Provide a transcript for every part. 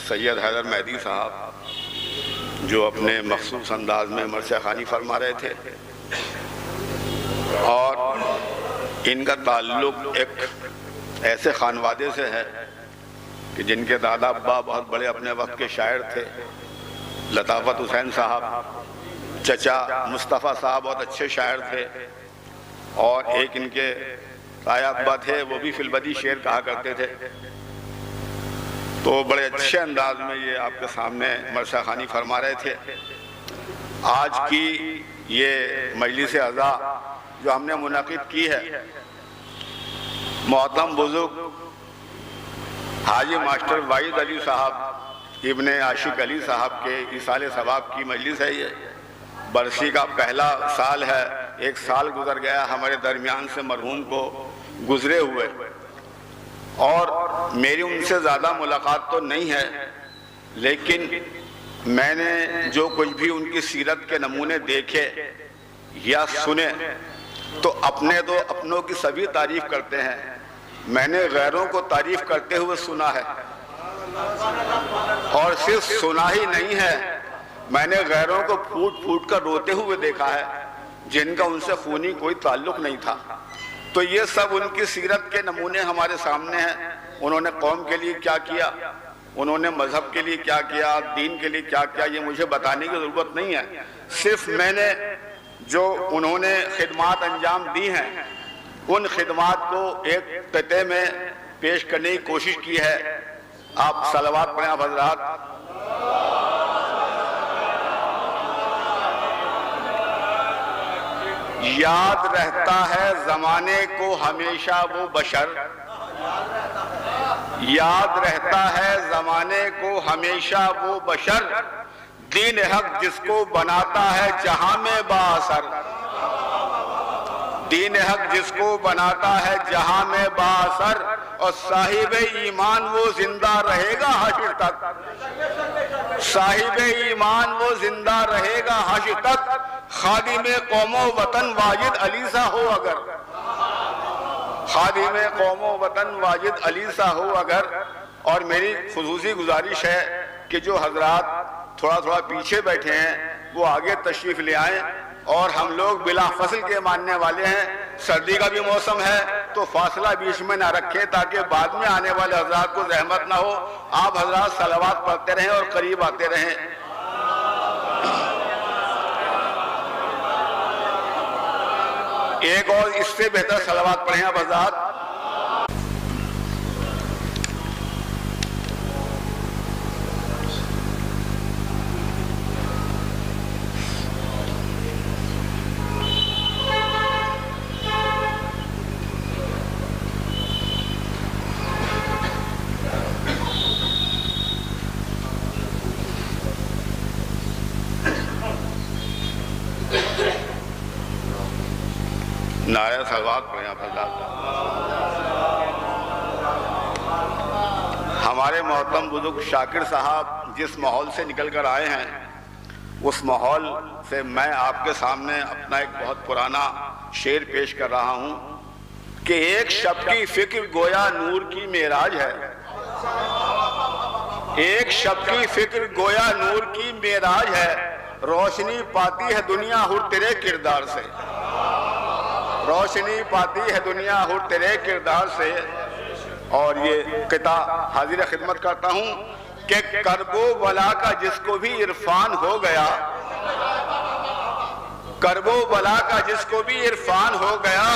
سید حیدر مہدی صاحب جو اپنے مخصوص انداز میں مرثیہ خوانی فرما رہے تھے، اور ان کا تعلق ایک ایسے خانوادے سے ہے کہ جن کے دادا ابا بہت بڑے اپنے وقت کے شاعر تھے، لطافت حسین صاحب، چچا مصطفیٰ صاحب بہت اچھے شاعر تھے، اور ایک ان کے تایا ابا تھے وہ بھی فی البدی شعر کہا کرتے تھے۔ تو بڑے اچھے انداز میں یہ آپ کے سامنے مرثیہ خوانی فرما رہے تھے۔ آج کی یہ مجلس عزا جو ہم نے منعقد کی ہے، محترم بزرگ حاجی ماسٹر واحد علی صاحب ابن عاشق علی صاحب کے ایصال ثواب کی مجلس ہے۔ یہ برسی کا پہلا سال ہے، 1 سال گزر گیا ہمارے درمیان سے مرحوم کو گزرے ہوئے، اور میری ان سے زیادہ ملاقات تو نہیں ہے، لیکن میں نے جو کچھ بھی ان کی سیرت کے نمونے دیکھے یا سنے تو اپنوں کی سبھی تعریف کرتے ہیں، میں نے غیروں کو تعریف کرتے ہوئے سنا ہے، اور صرف سنا ہی نہیں ہے، میں نے غیروں کو پھوٹ پھوٹ کر روتے ہوئے دیکھا ہے جن کا ان سے خونی کوئی تعلق نہیں تھا۔ تو یہ سب ان کی سیرت کے نمونے ہمارے سامنے ہیں۔ انہوں نے قوم کے لیے کیا کیا، انہوں نے مذہب کے لیے کیا کیا، دین کے لیے کیا کیا، یہ مجھے بتانے کی ضرورت نہیں ہے، صرف میں نے جو انہوں نے خدمات انجام دی ہیں ان خدمات کو ایک قطعے میں پیش کرنے کی کوشش کی ہے۔ آپ صلوات پڑھیں آپ حضرات۔ یاد رہتا ہے زمانے کو ہمیشہ وہ بشر، یاد رہتا ہے زمانے کو ہمیشہ وہ بشر، دین حق جس کو بناتا ہے جہاں میں با اثر، دین حق جس کو بناتا ہے جہاں میں با اثر، اور صاحب ایمان وہ زندہ رہے گا حشر تک، صاحب ایمان وہ زندہ رہے گا حشر تک، خادم قوم و وطن واجد علی سا ہو اگر، خادم قوم و وطن واجد علی سا ہو اگر۔ اور میری خصوصی گزارش ہے کہ جو حضرات تھوڑا پیچھے بیٹھے ہیں وہ آگے تشریف لے آئیں، اور ہم لوگ بلا فصل کے ماننے والے ہیں، سردی کا بھی موسم ہے تو فاصلہ بیچ میں نہ رکھیں تاکہ بعد میں آنے والے حضرات کو زحمت نہ ہو۔ آپ حضرات صلوات پڑھتے رہیں اور قریب آتے رہیں۔ ایک اور اس سے بہتر صلوات پڑھیں آپ حضرات۔ نعرہ صلوات پڑھیں آپ حضرات۔ ہمارے محترم بزرگ شاکر صاحب جس ماحول سے نکل کر آئے ہیں اس ماحول سے میں آپ کے سامنے اپنا ایک بہت پرانا شعر پیش کر رہا ہوں کہ ایک شب کی فکر گویا نور کی معراج ہے، ایک شب کی فکر گویا نور کی معراج ہے، روشنی پاتی ہے دنیا ہر تیرے کردار سے، روشنی پاتی ہے دنیا ہر تیرے کردار سے۔ اور یہ قطعہ حاضر خدمت کرتا ہوں کہ کرب و بلا کا جس کو بھی عرفان ہو گیا، کرب و بلا کا جس کو بھی عرفان ہو گیا،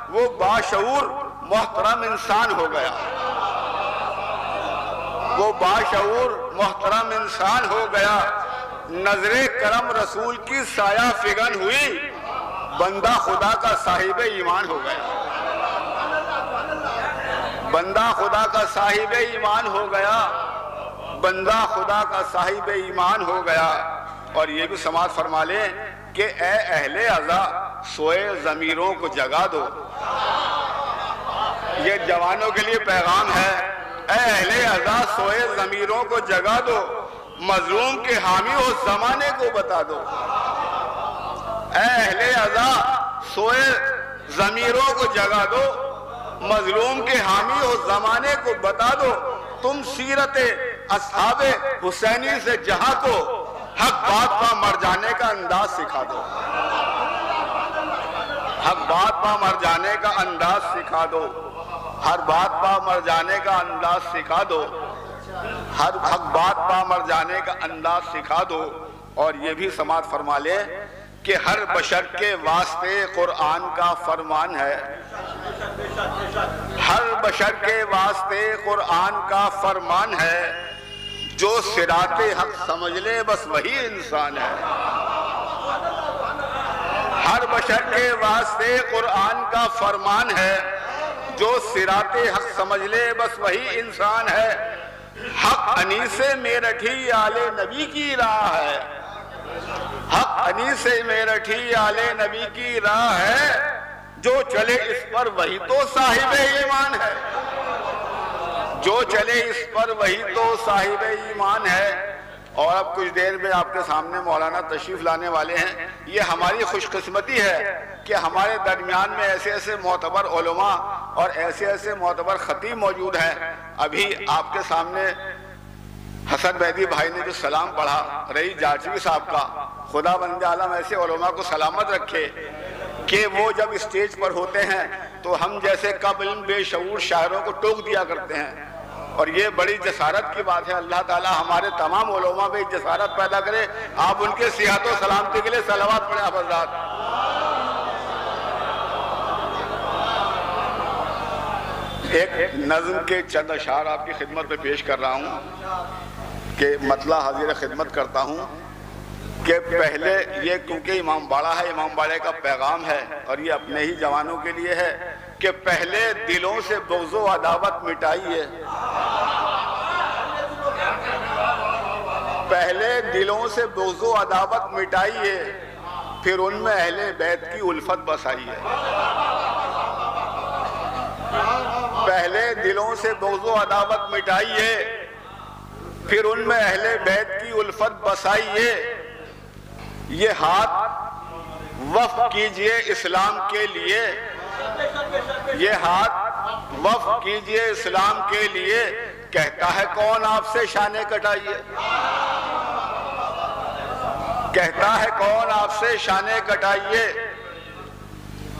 وہ باشعور محترم انسان ہو گیا، وہ باشعور محترم انسان ہو گیا، نظر کرم رسول کی سایہ فگن ہوئی، بندہ خدا کا صاحب ایمان ہو گیا، بندہ خدا کا صاحب ایمان ہو گیا، بندہ خدا کا صاحب ایمان ہو گیا۔ اور یہ بھی سماعت فرما لیں کہ اے اہل عزا سوئے ضمیروں کو جگا دو، یہ جوانوں کے لیے پیغام ہے، اے اہل عزا سوئے ضمیروں کو جگا دو، مظلوم کے حامی ہو زمانے کو بتا دو، اے اہل عزا سوئے ضمیروں کو جگا دو، مظلوم کے حامی ہو زمانے کو بتا دو، تم سیرت اصحاب حسینی سے جہاں کو حق بات پا مر جانے کا انداز سکھا دو، حق بات پا مر جانے کا انداز سکھا دو، ہر بات پا مر جانے کا انداز سکھا دو، ہر حق بات پا مر جانے کا انداز سکھا دو۔ اور یہ بھی سماعت فرما لے کہ ہر بشر کے واسطے قرآن کا فرمان ہے، ہر بشر کے واسطے قرآن کا فرمان ہے، جو صراط حق سمجھ لے بس وہی انسان ہے۔ ہر بشر کے واسطے قرآن کا فرمان ہے، جو صراط حق سمجھ لے بس وہی انسان ہے۔ حق انیس میرٹھی آل نبی کی راہ ہے، حق انیس میرٹھی آل نبی کی راہ ہے، جو چلے اس پر وہی تو صاحب ایمان ہے، جو چلے اس پر وہی تو صاحب ایمان ہے۔ اور اب کچھ دیر میں آپ کے سامنے مولانا تشریف لانے والے ہیں۔ یہ ہماری خوش قسمتی ہے کہ ہمارے درمیان میں ایسے ایسے معتبر علماء اور ایسے ایسے معتبر خطیب موجود ہیں۔ ابھی آپ کے سامنے حسن بیدی بھائی نے جو سلام پڑھا رئیس جاجوی صاحب کا، خدا بند عالم ایسے علماء کو سلامت رکھے کہ وہ جب اسٹیج پر ہوتے ہیں تو ہم جیسے کم علم بے شعور شاعروں کو ٹوک دیا کرتے ہیں، اور یہ بڑی جسارت کی بات ہے۔ اللہ تعالی ہمارے تمام علماء میں جسارت پیدا کرے۔ آپ ان کے صحت و سلامتی کے لیے صلوات پڑھیں آپ حضرات۔ ایک نظم کے چند اشعار آپ کی خدمت میں پیش کر رہا ہوں کہ مطلع حاضر خدمت کرتا ہوں کہ پہلے یہ کیونکہ امام باڑہ ہے، امام باڑے کا پیغام ہے اور یہ اپنے ہی جوانوں کے لیے ہے کہ پہلے دلوں سے بغض و عداوت مٹائیے، پہلے دلوں سے بغض و عداوت مٹائیے، پھر ان میں اہل بیت کی الفت بسائیے، پہلے دلوں سے بغض و عداوت مٹائیے، پھر ان میں اہل بیت کی الفت بسائیے، یہ ہاتھ وقف کیجئے اسلام کے لیے، یہ ہاتھ وقف کیجئے اسلام کے لیے، کہتا ہے کون آپ سے شانے کٹائیے، کہتا ہے کون آپ سے شانے کٹائیے،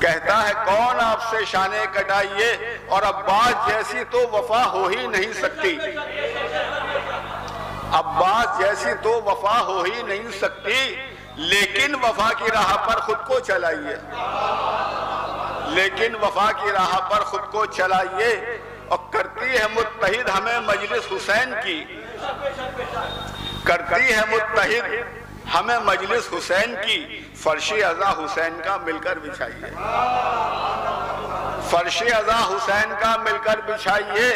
کہتا ہے کون آپ سے شانے کٹائیے، اور عباس جیسی تو وفا ہو ہی نہیں سکتی، عباس جیسی تو وفا ہو ہی نہیں سکتی، لیکن وفا کی راہ پر خود کو چلائیے، لیکن وفا کی راہ پر خود کو چلائیے، اور کرتی ہے متحد ہمیں مجلس حسین کی، کرتی ہے متحد ہمیں مجلس حسین کی، فرش عزا حسین کا مل کر بچھائیے، فرش عزا حسین کا مل کر بچھائیے۔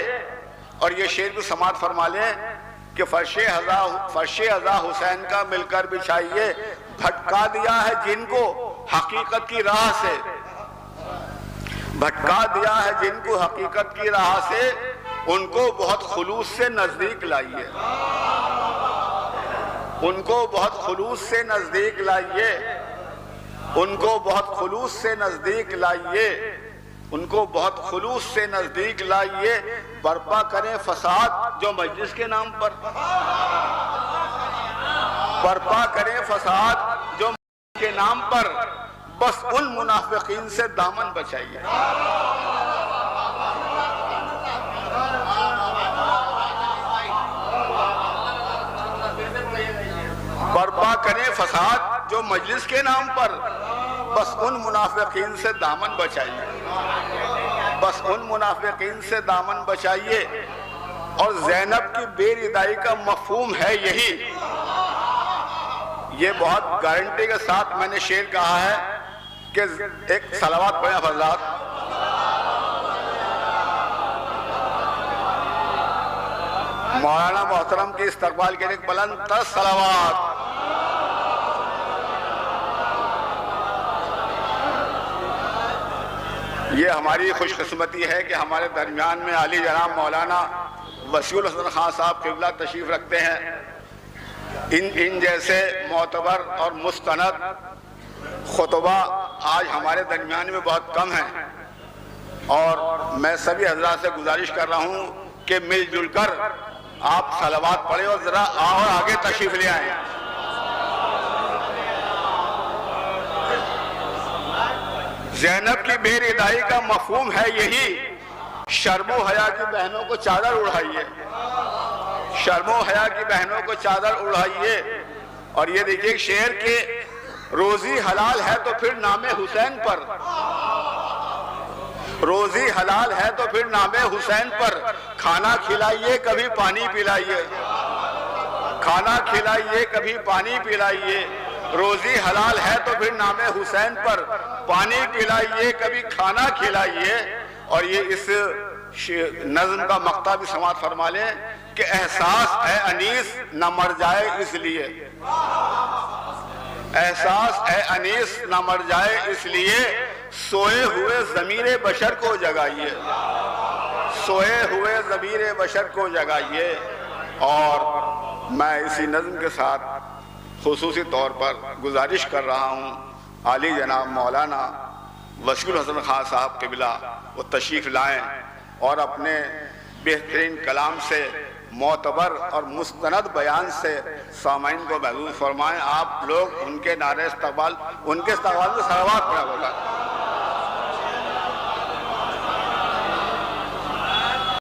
اور یہ شعر بھی سماعت فرما لیں کہ فرش عزا حسین کا مل کر بچھائیے، بھٹکا دیا ہے جن کو حقیقت کی راہ سے، بھٹکا دیا ہے جن کو حقیقت کی راہ سے، ان کو بہت خلوص سے نزدیک لائیے، ان کو بہت خلوص سے نزدیک لائیے، ان کو بہت خلوص سے نزدیک لائیے، ان کو بہت خلوص سے نزدیک لائیے، برپا کریں فساد جو مجلس کے نام پر، برپا کریں فساد جو مجلس کے نام پر، بس ان منافقین سے دامن بچائیے، برپا کریں فساد جو مجلس کے نام پر، بس ان منافقین سے دامن بچائیے، بس ان منافقین سے دامن بچائیے۔ اور زینب کی بے ردائی کا مفہوم ہے یہی، یہ بہت گارنٹی کے ساتھ میں نے شعر کہا ہے کہ ایک صلوات پڑھیں حضرات۔ مولانا محترم کے استقبال کے لیے ایک بلند تر صلوات۔ یہ ہماری خوش قسمتی ہے کہ ہمارے درمیان میں عالی جناب مولانا وسیع الحسن خان صاحب قبلہ تشریف رکھتے ہیں۔ ان جیسے معتبر اور مستند خطبہ آج ہمارے درمیان میں بہت کم ہیں، اور میں سبھی حضرات سے گزارش کر رہا ہوں کہ مل جل کر آپ صلوات پڑھیں اور ذرا اور آگے تشریف لے آئیں. زینب کی بے ردائی کا مفہوم ہے یہی، شرم و حیا کی بہنوں کو چادر اڑھائیے، شرم و حیا کی بہنوں کو چادر اڑھائیے. اور یہ دیکھیے شعر کے روزی حلال ہے تو پھر نام حسین پر، روزی حلال ہے تو پھر نام حسین پر، کھانا کھلائیے کبھی پانی پلائیے، کھانا کھلائیے کبھی پانی پلائیے. روزی حلال ہے تو پھر نام حسین پر، پانی پلائیے کبھی کھانا کھلائیے. اور یہ اس نظم کا مقطع بھی سماعت فرما لیں کہ احساس اے انیس نہ مر جائے اس لیے، احساس اے انیس نہ مر جائے اس لیے، سوئے ہوئے ضمیر بشر کو جگائیے، سوئے ہوئے ضمیر بشر کو جگائیے. اور میں اسی نظم کے ساتھ خصوصی طور پر گزارش کر رہا ہوں عالی جناب مولانا وسیع الحسن خان صاحب قبلہ وہ تشریف لائیں اور اپنے بہترین کلام سے، معتبر اور مستند بیان سے سامعین کو محظوظ فرمائیں. آپ لوگ ان کے نعرے استقبال، ان کے استقبال میں صلوات پڑھا ہوگا.